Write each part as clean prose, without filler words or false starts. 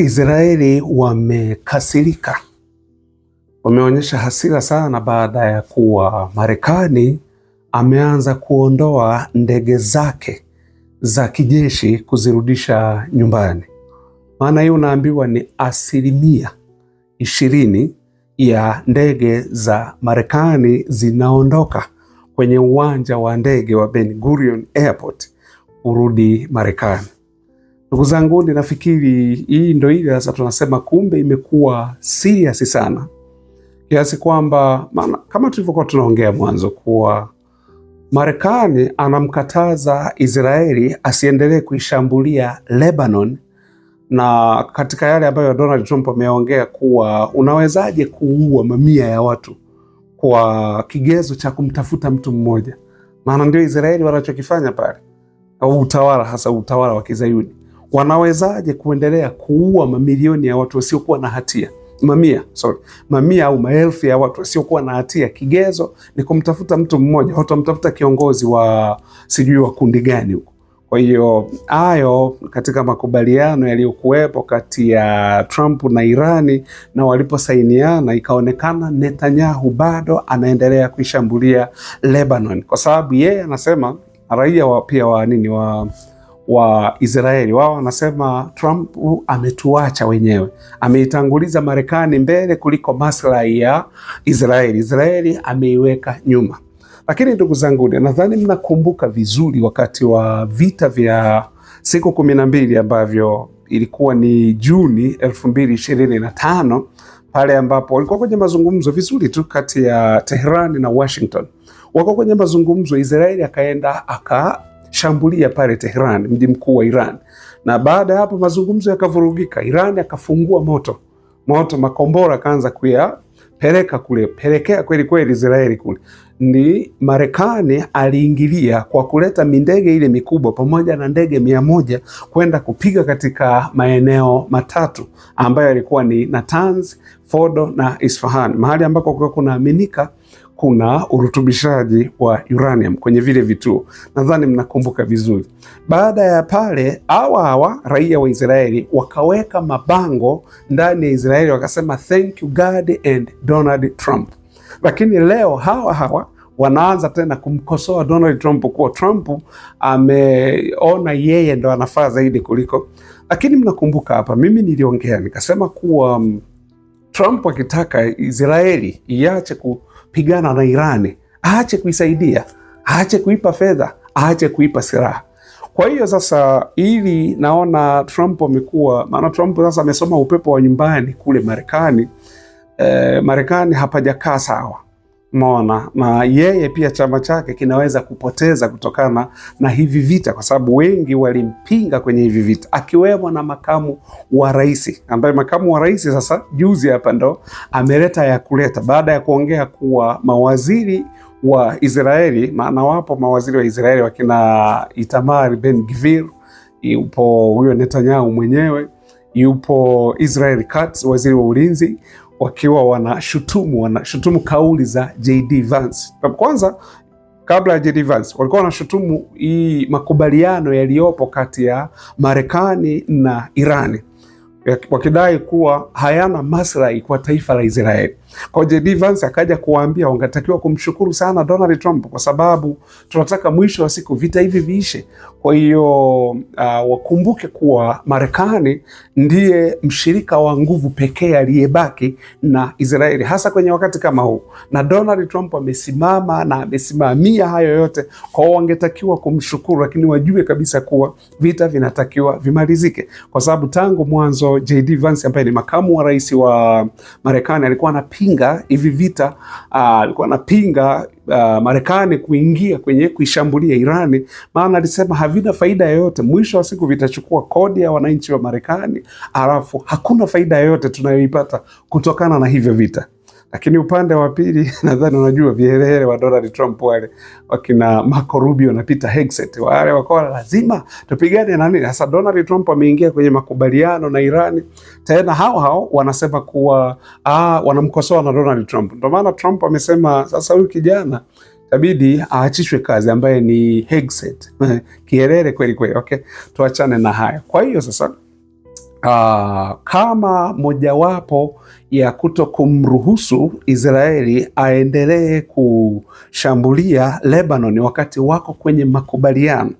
Israeli wamekasirika, wameonyesha hasira sana baada ya kuwa Marekani ameanza kuondoa ndege zake za kijeshi kuzirudisha nyumbani. Maana hiyo unaambiwa ni 20% ya ndege za Marekani zinaondoka kwenye uwanja wa ndege wa Ben Gurion Airport kurudi Marekani. Ndugu zangu, ninafikiri hii ndio ile sasa tunasema kumbe imekuwa serious sana, kiasi kwamba kama tulivyokuwa tunaongea mwanzo kuwa Marekani anamkataza Israeli asiendelee kuishambulia Lebanon, na katika yale ambayo Donald Trump ameongea kuwa unawezaje kuua mamia ya watu kwa kigezo cha kumtafuta mtu mmoja. Maana ndio Israeli wanachokifanya pale, au utawala, hasa utawala wa Kizayuni. Wanawezaje kuendelea kuua mamilioni ya watu wasiokuwa na hatia, mamia au maelfu ya watu wasiokuwa na hatia? Kigezo ni kumtafuta mtu mmoja, watamtafuta kiongozi wa sijui wa kundi gani huko. Kwa hiyo hayo katika makubaliano yaliyokuwepo kati ya Trump na Irani, na waliposainiana ikaonekana Netanyahu bado anaendelea kuishambulia Lebanon, kwa sababu yeye anasema raia wa Israeli wao wanasema Trump ametuacha wenyewe, ameitanguliza Marekani mbele kuliko maslahi ya Israeli. Israeli ameiweka nyuma. Lakini ndugu zangu, nadhani mnakumbuka vizuri wakati wa vita vya siku 12 ambavyo ilikuwa ni Juni 2025, pale ambapo walikuwa kwenye mazungumzo vizuri tu kati ya Tehran na Washington. Wako kwenye mazungumzo, Israeli akaenda akashambulia pale Tehran, mji mkuu wa Iran, na baada ya hapo mazungumzo yakavurugika. Iran akafungua moto, makombora akaanza pelekea kweli Israeli kule. Ni Marekani aliingilia kwa kuleta mindege ile mikubwa pamoja na ndege 100 kwenda kupiga katika maeneo matatu ambayo yalikuwa ni Natanz, Fordo na Isfahan, mahali ambako kwa kunaaminika kuna urutubishaji wa uranium kwenye vile vituo. Nadhani mnakumbuka vizuri. Baada ya pale, hawa raia wa Israeli wakaweka mabango ndani ya Israeli wakasema thank you God and Donald Trump. Lakini leo hawa wanaanza tena kumkosoa Donald Trump kuwa Trump ameona yeye ndo anafaa zaidi kuliko. Lakini mnakumbuka hapa mimi niliongea nikasema kuwa Trump akitaka Israeli iache kupigana na Irani, aache kuisaidia, aache kuipa fedha, aache kuipa silaha. Kwa hiyo sasa ili naona Trump maana Trump sasa amesoma upepo wa nyumbani kule Marekani. Marekani hapajakaa sawa, umeona, na yeye pia chama chake kinaweza kupoteza kutokana na hivi vita, kwa sababu wengi walimpinga kwenye hivi vita, akiwemo na makamu wa rais, ambaye makamu wa rais sasa juzi hapa ndo ameleta ya kuleta, baada ya kuongea kuwa mawaziri wa Israeli, maana wapo mawaziri wa Israeli wakina Itamar Ben Gvir, yupo huyo Netanyahu mwenyewe, yupo Israel Katz waziri wa ulinzi, wakiwa wanashutumu kauli za JD Vance. Kwanza kabla ya JD Vance walikuwa wanashutumu hii makubaliano yaliyopo kati ya Marekani na Irani, wakidai kuwa hayana maslahi kwa taifa la Israeli. Kwa JD Vance akaja kuwaambia wangetakiwa kumshukuru sana Donald Trump kwa sababu tunataka mwisho wa siku vita hivi viishe. Kwa hiyo wakumbuke kuwa Marekani ndiye mshirika wa nguvu pekee aliyebaki na Israeli, hasa kwenye wakati kama huu, na Donald Trump amesimama na amesimamia hayo yote. Kwa hiyo wangetakiwa kumshukuru, lakini wajue kabisa kuwa vita vinatakiwa vimalizike, kwa sababu tangu mwanzo JD Vance ambaye ni makamu wa rais wa Marekani alikuwa anapinga hivi vita, alikuwa anapinga Marekani kuingia kwenye kuishambulia Irani, maana alisema havina faida yoyote. Mwisho wa siku vitachukua kodi ya wananchi wa Marekani, alafu hakuna faida yoyote tunayoipata kutokana na hivyo vita. Lakini upande wa pili nadhani unajua viherehere wa Donald Trump, wale wakina Marco Rubio na Peter Hegseth, wale wakawa lazima tupigane na nini. Sasa Donald Trump ameingia kwenye makubaliano na Irani, tena hao wanasema kuwa wanamkosoa na Donald Trump. Ndio maana Trump amesema sasa huyu kijana itabidi aachishwe kazi, ambaye ni Hegseth. Kiherehere kweli kweli. Okay, tuachane na haya. Kwa hiyo sasa kama mojawapo ya kuto kumruhusu Israeli aendelee kushambulia Lebanon wakati wako kwenye makubaliano,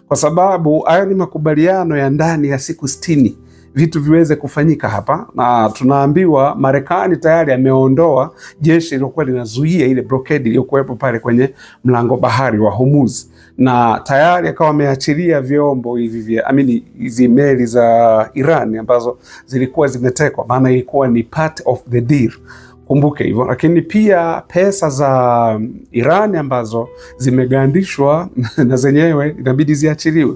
kwa sababu hayo ni makubaliano ya ndani ya siku 60 vitu viweze kufanyika hapa, na tunaambiwa Marekani tayari ameondoa jeshi lilokuwa linazuia ile blockade iliyokuwepo pale kwenye mlango bahari wa Hormuz, na tayari akawa ameachilia vyombo hivi hizi meli za Iran ambazo zilikuwa zimetekwa, maana ilikuwa ni part of the deal. Kumbuke hivyo. Lakini pia pesa za Iran ambazo zimegandishwa na zenyewe inabidi ziachiliwe.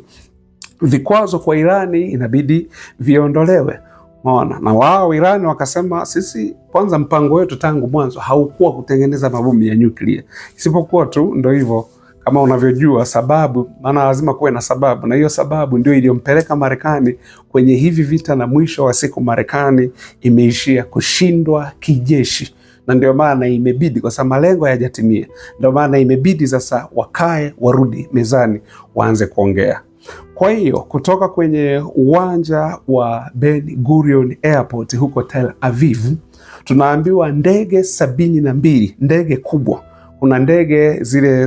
Vikwazo kwa Irani inabidi viondolewe. Unaona? Na wao Irani wakasema sisi kwanza mpango wetu tangu mwanzo haukuwa kutengeneza mabomu ya nyuklia. Isipokuwa tu ndio hivyo kama unavyojua sababu, maana lazima kuwe na sababu, na hiyo sababu ndio iliyompeleka Marekani kwenye hivi vita, na mwisho wa siku Marekani imeishia kushindwa kijeshi. Na ndio maana imebidi, kwa sababu malengo hayajatimia, ndio maana imebidi sasa wakae, warudi mezani, waanze kuongea. Kwa hiyo kutoka kwenye uwanja wa Ben Gurion Airport huko Tel Aviv tunaambiwa ndege 72, ndege kubwa. Kuna ndege zile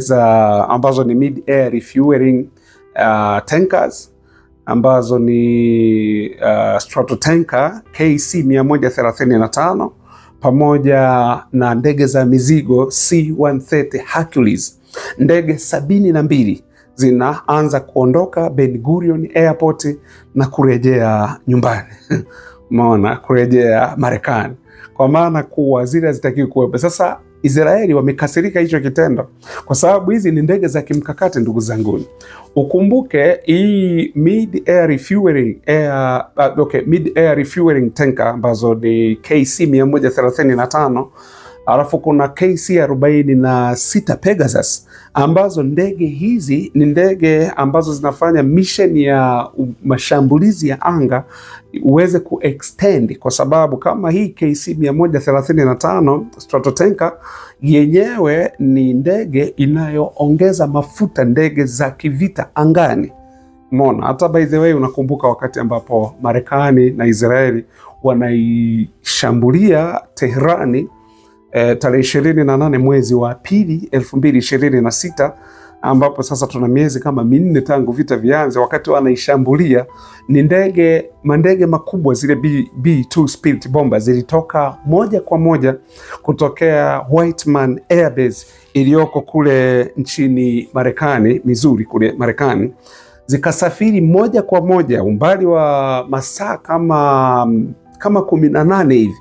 ambazo ni mid air refueling tankers ambazo ni Stratotanker KC 135 pamoja na ndege za mizigo C-130 Hercules. Ndege 72 zinaanza kuondoka Ben Gurion Airport na kurejea nyumbani. Umeona, kurejea Marekani, kwa maana kuwa zile hazitakiwi kuwepo. Sasa Israeli wamekasirika hicho kitendo, kwa sababu hizi ni ndege za kimkakati ndugu zangu. Ukumbuke hii mid air refueling tanker ambazo ni KC 135, alafu kuna KC 46 Pegasus, ambazo ndege hizi ni ndege ambazo zinafanya mission ya mashambulizi ya anga uweze kuextend, kwa sababu kama hii KC 135 Stratotanker yenyewe ni ndege inayoongeza mafuta ndege za kivita angani. Umeona, hata by the way unakumbuka wakati ambapo Marekani na Israeli wanaishambulia Teherani tarehe 28 mwezi wa pili 2026, ambapo sasa tuna miezi kama 4 tangu vita vianze. Wakati wanaishambulia ni mandege makubwa zile B2 Spirit bomber zilitoka moja kwa moja kutokea Whiteman Air Base iliyoko kule nchini Marekani, Missouri kule Marekani, zikasafiri moja kwa moja umbali wa masaa kama 18 hivi,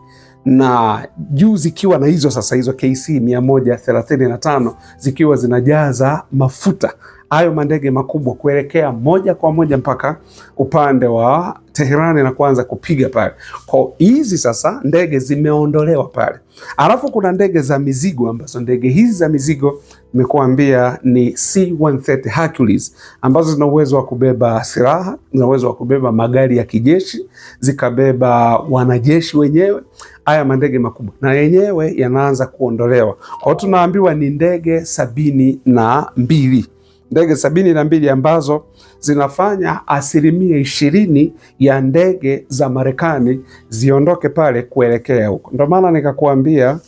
na juu zikiwa na hizo KC 135 zikiwa zinajaza mafuta hayo mandege makubwa kuelekea moja kwa moja mpaka upande wa Teherani na kuanza kupiga pale. Kwa hizi sasa ndege zimeondolewa pale. Alafu kuna ndege za mizigo, ambazo ndege hizi za mizigo nimekuambia ni C-130 Hercules, ambazo zina uwezo wa kubeba silaha, zina uwezo wa kubeba magari ya kijeshi, zikabeba wanajeshi wenyewe. Haya mandege makubwa na yenyewe yanaanza kuondolewa. Kwa hiyo tunaambiwa ni ndege 72. Ndege 72 ambazo zinafanya 20% ya ndege za Marekani ziondoke pale kuelekea huko. Ndio maana nikakuambia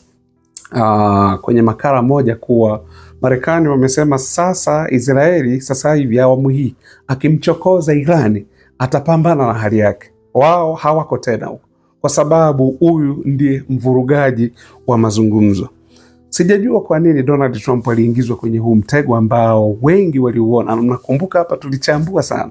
kwenye makala moja kuwa Marekani wamesema sasa Israeli sasa hivi awamu hii akimchokoza Irani atapambana na hali yake. Wao hawako tena huko, kwa sababu huyu ndiye mvurugaji wa mazungumzo. Sijajua kwa nini Donald Trump aliingizwa kwenye huu mtego ambao wengi waliuona. Mnakumbuka hapa tulichambua sana.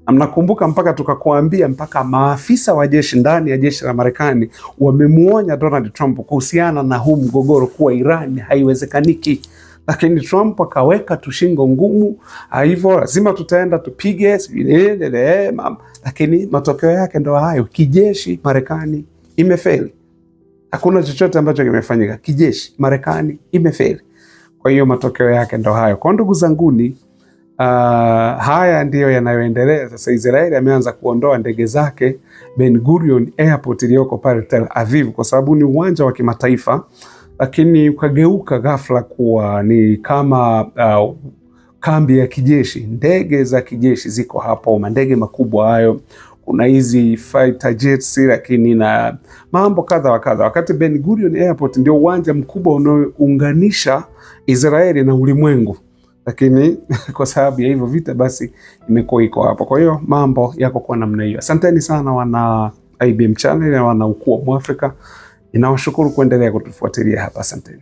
Mnakumbuka mpaka tukakuambia mpaka maafisa wa jeshi ndani ya jeshi la Marekani wamemuonya Donald Trump kuhusiana na huu mgogoro kuwa Iran haiwezekaniki. Lakini Trump akaweka tushingo ngumu, hivyo lazima tutaenda tupige, lakini matokeo yake ndo hayo. Kijeshi Marekani imefeli. Hakuna chochote ambacho kimefanyika kijeshi, Marekani imefeli. Kwa hiyo matokeo yake ndo hayo. Kwa ndugu zanguni, haya ndiyo yanayoendelea sasa. Israeli ameanza kuondoa ndege zake Ben Gurion Airport iliyoko pale Tel Aviv, kwa sababu ni uwanja wa kimataifa, lakini ukageuka ghafla kuwa ni kama kambi ya kijeshi. Ndege za kijeshi ziko hapo, mandege makubwa hayo kuna hizi fighter jets, lakini na mambo kadha wa kadha. Wakati Ben Gurion Airport ndio uwanja mkubwa unaounganisha Israeli na ulimwengu, lakini kwa sababu ya hivyo vita basi imekuwa iko hapo. Kwa hiyo mambo yako kwa namna hiyo. Asanteni sana wana IBM channel na wana Ukuu wa Mwafrika. Ninawashukuru kuendelea kutufuatilia hapa. Asanteni.